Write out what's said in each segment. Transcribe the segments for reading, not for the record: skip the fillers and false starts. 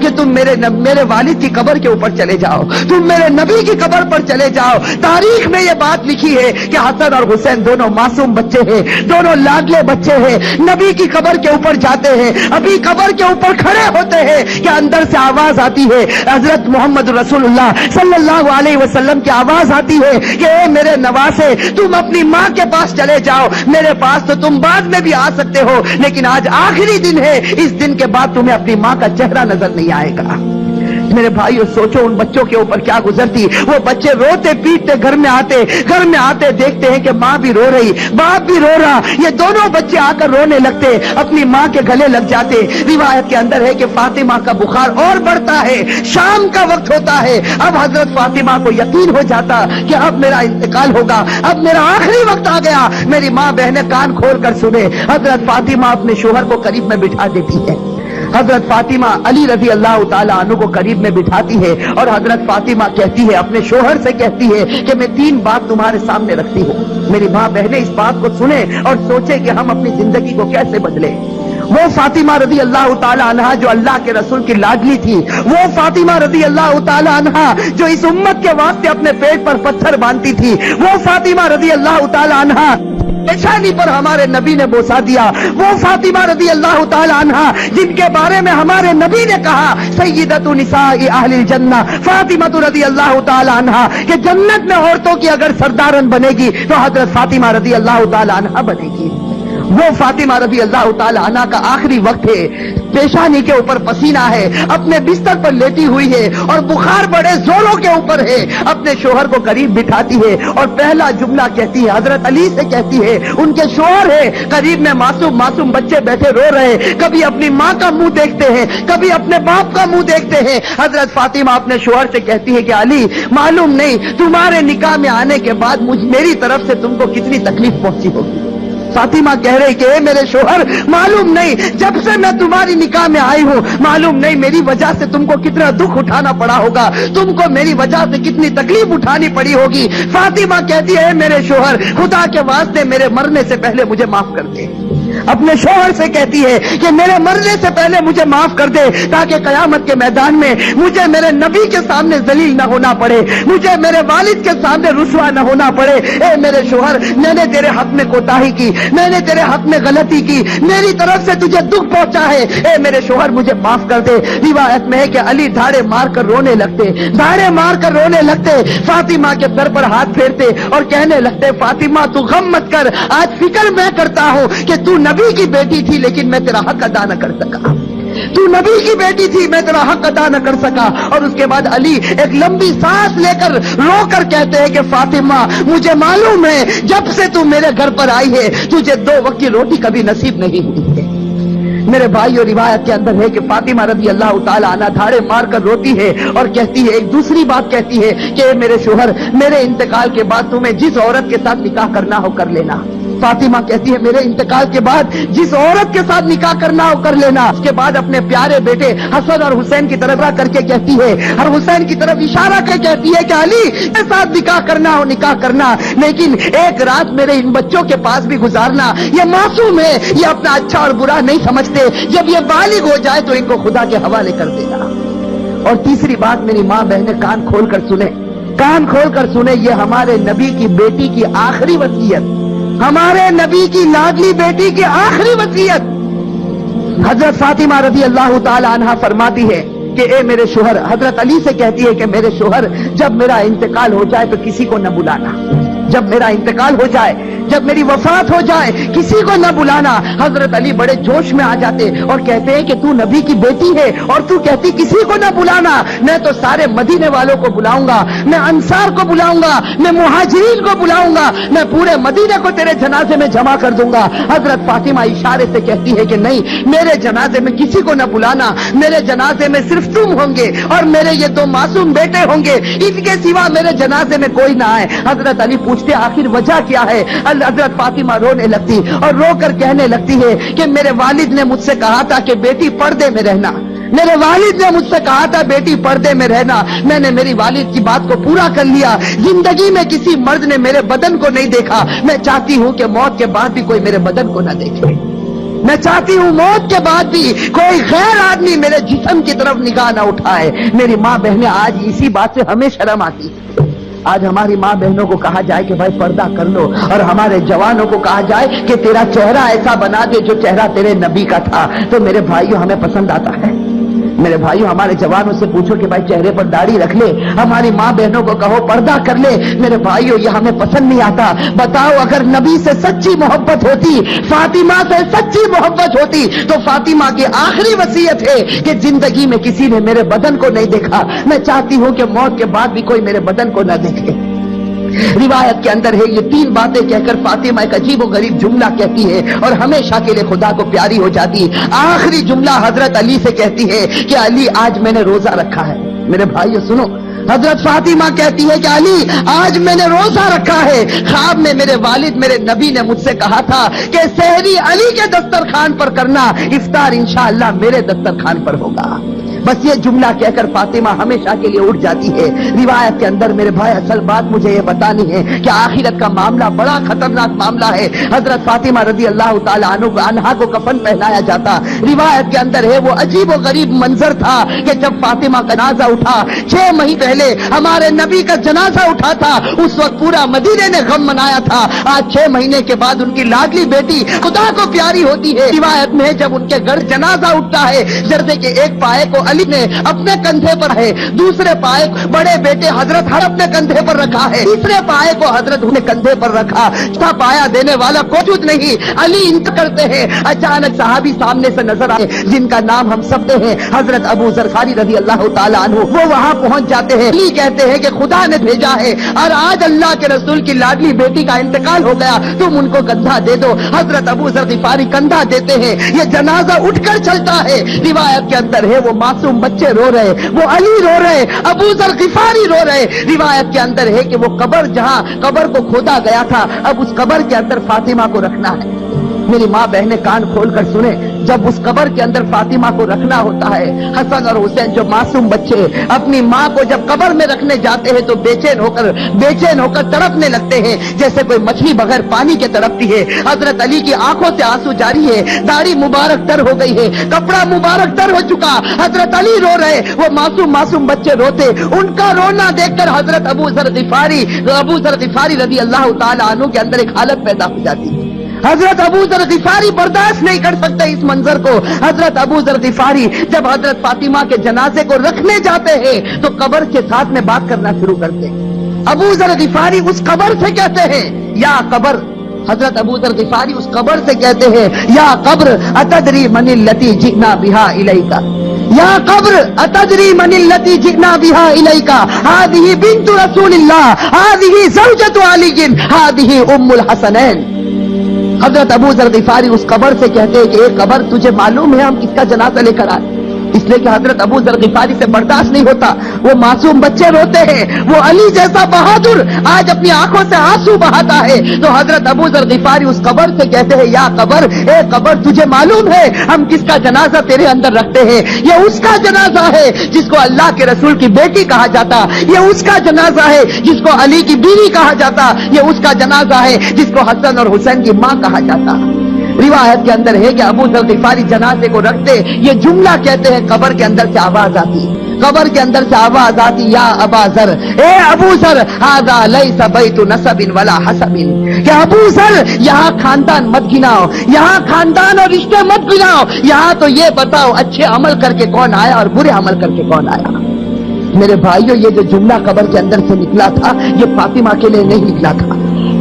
کہ تم میرے والد کی قبر کے اوپر چلے جاؤ, تم میرے نبی کی قبر پر چلے جاؤ. تاریخ میں یہ بات لکھی ہے کہ حسن اور حسین دونوں معصوم بچے ہیں, دونوں لاڈلے بچے ہیں, نبی کی قبر کے اوپر جاتے ہیں. ابھی قبر کے اوپر کھڑے ہوتے ہیں کہ اندر سے آواز آتی ہے, حضرت محمد رسول اللہ صلی اللہ علیہ وسلم کی آواز آتی ہے کہ اے میرے نواسے, تم اپنی ماں کے پاس چلے جاؤ, میرے پاس تو تم بعد میں بھی آ سکتے ہو, لیکن آج آخری دن ہے, اس دن کے بعد تمہیں اپنی ماں کا چہرہ نظر نہیں آئے گا. میرے بھائیو سوچو ان بچوں کے اوپر کیا گزرتی. وہ بچے روتے پیٹتے گھر میں آتے دیکھتے ہیں کہ ماں بھی رو رہی, باپ بھی رو رہا. یہ دونوں بچے آ کر رونے لگتے, اپنی ماں کے گلے لگ جاتے. روایت کے اندر ہے کہ فاطمہ کا بخار اور بڑھتا ہے, شام کا وقت ہوتا ہے. اب حضرت فاطمہ کو یقین ہو جاتا کہ اب میرا انتقال ہوگا, اب میرا آخری وقت آ گیا. میری ماں بہنیں کان کھول کر سنے. حضرت فاطمہ اپنے شوہر کو قریب میں بٹھا دیتی ہے. حضرت فاطمہ علی رضی اللہ تعالی عنہ کو قریب میں بٹھاتی ہے اور حضرت فاطمہ کہتی ہے, اپنے شوہر سے کہتی ہے کہ میں 3 بات تمہارے سامنے رکھتی ہوں. میری ماں بہنیں اس بات کو سنیں اور سوچیں کہ ہم اپنی زندگی کو کیسے بدلیں. وہ فاطمہ رضی اللہ تعالی عنہا جو اللہ کے رسول کی لاڈلی تھی, وہ فاطمہ رضی اللہ تعالی عنہا جو اس امت کے واسطے اپنے پیٹ پر پتھر باندھتی تھی, وہ فاطمہ رضی اللہ تعالی عنہا پیشانی پر ہمارے نبی نے بوسا دیا, وہ فاطمہ رضی اللہ تعالی عنہا جن کے بارے میں ہمارے نبی نے کہا سیدۃ نساء اہل الجنہ فاطمہ رضی اللہ تعالی عنہا کہ جنت میں عورتوں کی اگر سردارن بنے گی تو حضرت فاطمہ رضی اللہ تعالی عنہا بنے گی. وہ فاطمہ رضی اللہ تعالی عنہا کا آخری وقت ہے, پیشانی کے اوپر پسینہ ہے, اپنے بستر پر لیٹی ہوئی ہے اور بخار بڑے زوروں کے اوپر ہے. اپنے شوہر کو قریب بٹھاتی ہے اور پہلا جملہ کہتی ہے, حضرت علی سے کہتی ہے, ان کے شوہر ہے قریب میں, معصوم بچے بیٹھے رو رہے, کبھی اپنی ماں کا منہ دیکھتے ہیں, کبھی اپنے باپ کا منہ دیکھتے ہیں. حضرت فاطمہ اپنے شوہر سے کہتی ہے کہ علی, معلوم نہیں تمہارے نکاح میں آنے کے بعد میری طرف سے تم کو کتنی تکلیف پہنچی ہوگی. فاطمہ کہہ رہی کہ اے میرے شوہر, معلوم نہیں جب سے میں تمہاری نکاح میں آئی ہوں, معلوم نہیں میری وجہ سے تم کو کتنا دکھ اٹھانا پڑا ہوگا, تم کو میری وجہ سے کتنی تکلیف اٹھانی پڑی ہوگی. فاطمہ کہتی ہے, میرے شوہر خدا کے واسطے میرے مرنے سے پہلے مجھے معاف کر دے. اپنے شوہر سے کہتی ہے کہ میرے مرنے سے پہلے مجھے معاف کر دے, تاکہ قیامت کے میدان میں مجھے میرے نبی کے سامنے ذلیل نہ ہونا پڑے, مجھے میرے والد کے سامنے رسوا نہ ہونا پڑے. اے میرے شوہر, میں نے تیرے حق میں کوتاہی کی, میں نے تیرے حق میں غلطی کی, میری طرف سے تجھے دکھ پہنچا ہے, اے میرے شوہر مجھے معاف کر دے. روایت میں ہے کہ علی دھاڑے مار کر رونے لگتے, فاطمہ کے سر پر ہاتھ پھیرتے اور کہنے لگتے, فاطمہ تو غم مت کر, آج فکر میں کرتا ہوں کہ تو نبی کی بیٹی تھی لیکن میں تیرا حق ادا نہ کر سکا, تو نبی کی بیٹی تھی میں تیرا حق ادا نہ کر سکا. اور اس کے بعد علی ایک لمبی سانس لے کر رو کر کہتے ہیں کہ فاطمہ, مجھے معلوم ہے جب سے تو میرے گھر پر آئی ہے تجھے 2 وقت کی روٹی کبھی نصیب نہیں ہوئی ہے. میرے بھائیو روایت کے اندر ہے کہ فاطمہ رضی اللہ تعالی عنہا دھاڑے مار کر روتی ہے اور کہتی ہے, ایک دوسری بات کہتی ہے کہ میرے شوہر, میرے انتقال کے بعد تمہیں جس عورت کے ساتھ نکاح کرنا ہو کر لینا. فاطمہ کہتی ہے, میرے انتقال کے بعد جس عورت کے ساتھ نکاح کرنا ہو کر لینا. اس کے بعد اپنے پیارے بیٹے حسن اور حسین کی طرف کر کے کہتی ہے, اور حسین کی طرف اشارہ کر کہتی ہے کہ علی کے ساتھ نکاح کرنا ہو نکاح کرنا, لیکن ایک رات میرے ان بچوں کے پاس بھی گزارنا. یہ معصوم ہے, یہ اپنا اچھا اور برا نہیں سمجھتے, جب یہ بالغ ہو جائے تو ان کو خدا کے حوالے کر دینا. اور تیسری بات, میری ماں بہنیں کان کھول کر سنیں, یہ ہمارے نبی کی بیٹی کی آخری وصیت, ہمارے نبی کی لاڈلی بیٹی کی آخری وصیت. حضرت فاطمہ رضی اللہ تعالی عنہا فرماتی ہے کہ اے میرے شوہر, حضرت علی سے کہتی ہے کہ میرے شوہر, جب میرا انتقال ہو جائے تو کسی کو نہ بلانا, جب میرا انتقال ہو جائے, جب میری وفات ہو جائے, کسی کو نہ بلانا. حضرت علی بڑے جوش میں آ جاتے اور کہتے ہیں کہ تو نبی کی بیٹی ہے اور تو کہتی کسی کو نہ بلانا, میں تو سارے مدینے والوں کو بلاؤں گا, میں انصار کو بلاؤں گا, میں مہاجرین کو بلاؤں گا, میں پورے مدینے کو تیرے جنازے میں جمع کر دوں گا. حضرت فاطمہ اشارے سے کہتی ہے کہ نہیں, میرے جنازے میں کسی کو نہ بلانا, میرے جنازے میں صرف تم ہوں گے اور میرے یہ 2 معصوم بیٹے ہوں گے, ان کے سوا میرے جنازے میں کوئی نہ آئے. حضرت علی پوچھتے آخر وجہ کیا ہے؟ حضرت فاطمہ رونے لگتی اور رو کر کہنے لگتی ہے کہ میرے والد نے مجھ سے کہا تھا کہ بیٹی پردے میں رہنا, میرے والد نے مجھ سے کہا تھا بیٹی پردے میں رہنا, میں نے میری والد کی بات کو پورا کر لیا. زندگی میں کسی مرد نے میرے بدن کو نہیں دیکھا, میں چاہتی ہوں کہ موت کے بعد بھی کوئی میرے بدن کو نہ دیکھے. میں چاہتی ہوں موت کے بعد بھی کوئی غیر آدمی میرے جسم کی طرف نگاہ نہ اٹھائے۔ میری ماں بہنیں آج اسی بات سے ہمیں شرم آتی ہے۔ آج ہماری ماں بہنوں کو کہا جائے کہ بھائی پردہ کر لو، اور ہمارے جوانوں کو کہا جائے کہ تیرا چہرہ ایسا بنا دے جو چہرہ تیرے نبی کا تھا، تو میرے بھائیوں ہمیں پسند آتا ہے؟ میرے بھائیوں ہمارے جوانوں سے پوچھو کہ بھائی چہرے پر داڑھی رکھ لے، ہماری ماں بہنوں کو کہو پردہ کر لے، میرے بھائیوں یہ ہمیں پسند نہیں آتا۔ بتاؤ اگر نبی سے سچی محبت ہوتی، فاطمہ سے سچی محبت ہوتی، تو فاطمہ کی آخری وصیت ہے کہ زندگی میں کسی نے میرے بدن کو نہیں دیکھا، میں چاہتی ہوں کہ موت کے بعد بھی کوئی میرے بدن کو نہ دیکھے۔ روایت کے اندر ہے یہ تین باتیں کہہ کر فاطمہ ایک عجیب و غریب جملہ کہتی ہے اور ہمیشہ کے لیے خدا کو پیاری ہو جاتی۔ آخری جملہ حضرت علی سے کہتی ہے کہ علی آج میں نے روزہ رکھا ہے۔ میرے بھائیو سنو، حضرت فاطمہ کہتی ہے کہ علی آج میں نے روزہ رکھا ہے، خواب میں میرے والد میرے نبی نے مجھ سے کہا تھا کہ سحری علی کے دسترخوان پر کرنا، افطار انشاءاللہ میرے دسترخوان پر ہوگا۔ بس یہ جملہ کہہ کر فاطمہ ہمیشہ کے لیے اٹھ جاتی ہے۔ روایت کے اندر میرے بھائی اصل بات مجھے یہ بتانی ہے کہ آخرت کا معاملہ بڑا خطرناک معاملہ ہے۔ حضرت فاطمہ رضی اللہ تعالی عنہا کو کفن پہنایا جاتا۔ روایت کے اندر ہے وہ عجیب و غریب منظر تھا کہ جب فاطمہ کا جنازہ اٹھا، 6 مہینے پہلے ہمارے نبی کا جنازہ اٹھا تھا، اس وقت پورا مدینے نے غم منایا تھا۔ آج 6 مہینے کے بعد ان کی لاڈلی بیٹی خدا کو پیاری ہوتی ہے۔ روایت میں جب ان کے گھر جنازہ اٹھتا ہے، جردے کے ایک پائے کو علی نے اپنے کندھے پر ہے، دوسرے پائے بڑے بیٹے حضرت ہر اپنے کندھے پر رکھا ہے، تیسرے پائے کو حضرت نے کندھے پر رکھا، چوتھا پایا دینے والا موجود نہیں، علی انتقال کرتے ہیں۔ اچانک صحابی سامنے سے نظر آئے جن کا نام ہم سب ہیں، حضرت ابو ذر غفاری رضی اللہ تعالی عنہ، وہ وہاں پہنچ جاتے ہیں۔ علی کہتے ہیں کہ خدا نے بھیجا ہے اور آج اللہ کے رسول کی لاڈلی بیٹی کا انتقال ہو گیا، تم ان کو کندھا دے دو۔ حضرت ابو ذر غفاری کندھا دیتے ہیں، یہ جنازہ اٹھ کر چلتا ہے۔ روایت کے اندر ہے وہ معصوم بچے رو رہے، وہ علی رو رہے، ابو ذر غفاری رو رہے۔ روایت کے اندر ہے کہ وہ قبر جہاں قبر کو کھودا گیا تھا، اب اس قبر کے اندر فاطمہ کو رکھنا ہے۔ میری ماں بہنیں کان کھول کر سنیں، جب اس قبر کے اندر فاطمہ کو رکھنا ہوتا ہے، حسن اور حسین جو معصوم بچے اپنی ماں کو جب قبر میں رکھنے جاتے ہیں تو بے چین ہو کر تڑپنے لگتے ہیں جیسے کوئی مچھلی بغیر پانی کے تڑپتی ہے۔ حضرت علی کی آنکھوں سے آنسو جاری ہے، داڑھی مبارک تر ہو گئی ہے، کپڑا مبارک تر ہو چکا، حضرت علی رو رہے، وہ معصوم بچے روتے۔ ان کا رونا دیکھ کر حضرت ابو ذر غفاری رضی اللہ تعالی عنہ کے اندر ایک حالت پیدا ہو جاتی ہے۔ حضرت ابو ذر غفاری برداشت نہیں کر سکتے اس منظر کو۔ حضرت ابو ذر غفاری جب حضرت فاطمہ کے جنازے کو رکھنے جاتے ہیں تو قبر کے ساتھ میں بات کرنا شروع کرتے ہیں۔ ابو ذر غفاری اس قبر سے کہتے ہیں یا قبر، حضرت ابو ذر غفاری اس قبر سے کہتے ہیں یا قبر اتدری من التی جئنا بها الیک، یا قبر اتدری من التی جئنا بها الیک، هذه بنت رسول اللہ، هذه زوجة علی، هذه ام الحسنین۔ حضرت ابو ذر غفاری اس قبر سے کہتے ہیں کہ اے قبر تجھے معلوم ہے ہم کس کا جنازہ لے کر آئے؟ اس لیے کہ حضرت ابو ذر غفاری سے برداشت نہیں ہوتا، وہ معصوم بچے روتے ہیں، وہ علی جیسا بہادر آج اپنی آنکھوں سے آنسو بہاتا ہے، تو حضرت ابو ذر غفاری اس قبر سے کہتے ہیں یا قبر، اے قبر تجھے معلوم ہے ہم کس کا جنازہ تیرے اندر رکھتے ہیں؟ یہ اس کا جنازہ ہے جس کو اللہ کے رسول کی بیٹی کہا جاتا، یہ اس کا جنازہ ہے جس کو علی کی بیوی کہا جاتا، یہ اس کا جنازہ ہے جس کو حسن اور حسین کی ماں کہا جاتا۔ روایت کے اندر ہے کہ ابو ذر غفاری جنازے کو رکھتے یہ جملہ کہتے ہیں، قبر کے اندر سے آواز آتی، قبر کے اندر سے آواز آتی یا ابا ذر، اے ابو ذر، ھذا لیس بیت نسب ولا حسب، کہ ابو ذر یہاں خاندان مت گناؤ، یہاں خاندان اور رشتے مت گناؤ، یہاں تو یہ بتاؤ اچھے عمل کر کے کون آیا اور برے عمل کر کے کون آیا۔ میرے بھائیوں یہ جو جملہ قبر کے اندر سے نکلا تھا یہ فاطمہ کے لیے نہیں نکلا تھا،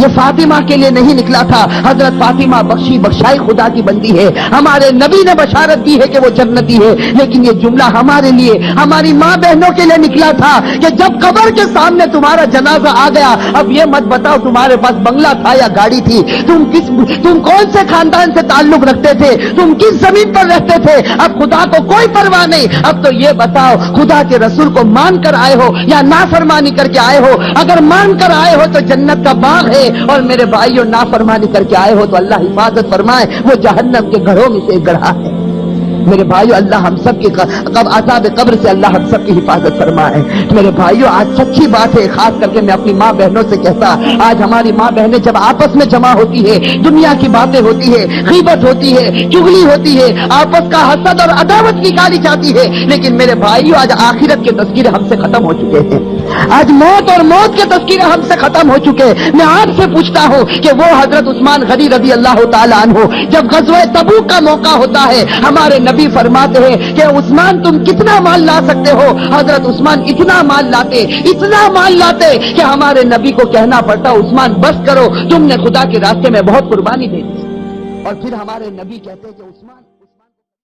یہ فاطمہ کے لیے نہیں نکلا تھا۔ حضرت فاطمہ بخشائی خدا کی بندی ہے، ہمارے نبی نے بشارت دی ہے کہ وہ جنتی ہے، لیکن یہ جملہ ہمارے لیے، ہماری ماں بہنوں کے لیے نکلا تھا کہ جب قبر کے سامنے تمہارا جنازہ آ گیا، اب یہ مت بتاؤ تمہارے پاس بنگلہ تھا یا گاڑی تھی، تم کون سے خاندان سے تعلق رکھتے تھے، تم کس زمین پر رہتے تھے، اب خدا کو کوئی پرواہ نہیں، اب تو یہ بتاؤ خدا کے رسول کو مان کر آئے ہو یا نافرمانی کر کے آئے ہو؟ اگر مان کر آئے ہو تو جنت کا باغ ہے، اور میرے بھائیوں نافرمانی کر کے آئے ہو تو اللہ حفاظت فرمائے وہ جہنم کے گڑھوں میں سے ایک گڑھا ہے۔ میرے بھائیو اللہ ہم سب کی عذاب قبر سے اللہ ہم سب کی حفاظت فرمائے. میرے بھائیو آج سچی بات ہے, خاص کر کے میں اپنی ماں بہنوں سے کہتا, آج ہماری ماں بہنیں جب آپس میں جمع ہوتی ہے, دنیا کی باتیں ہوتی ہے, غیبت ہوتی ہے, چغلی ہوتی ہے, آپس کا حسد اور عداوت نکالی جاتی ہے, لیکن میرے بھائیو آج آخرت کے تذکرے ہم سے ختم ہو چکے ہیں. آج موت اور موت کے تذکرے ہم سے ختم ہو چکے. میں آپ سے پوچھتا ہوں کہ وہ حضرت عثمان غنی رضی اللہ تعالیٰ عنہ جب غزوہ تبوک کا موقع ہوتا ہے, ہمارے نبی فرماتے ہیں کہ عثمان تم کتنا مال لا سکتے ہو؟ حضرت عثمان اتنا مال لاتے کہ ہمارے نبی کو کہنا پڑتا عثمان بس کرو, تم نے خدا کے راستے میں بہت قربانی دے دی. اور پھر ہمارے نبی کہتے کہ عثمان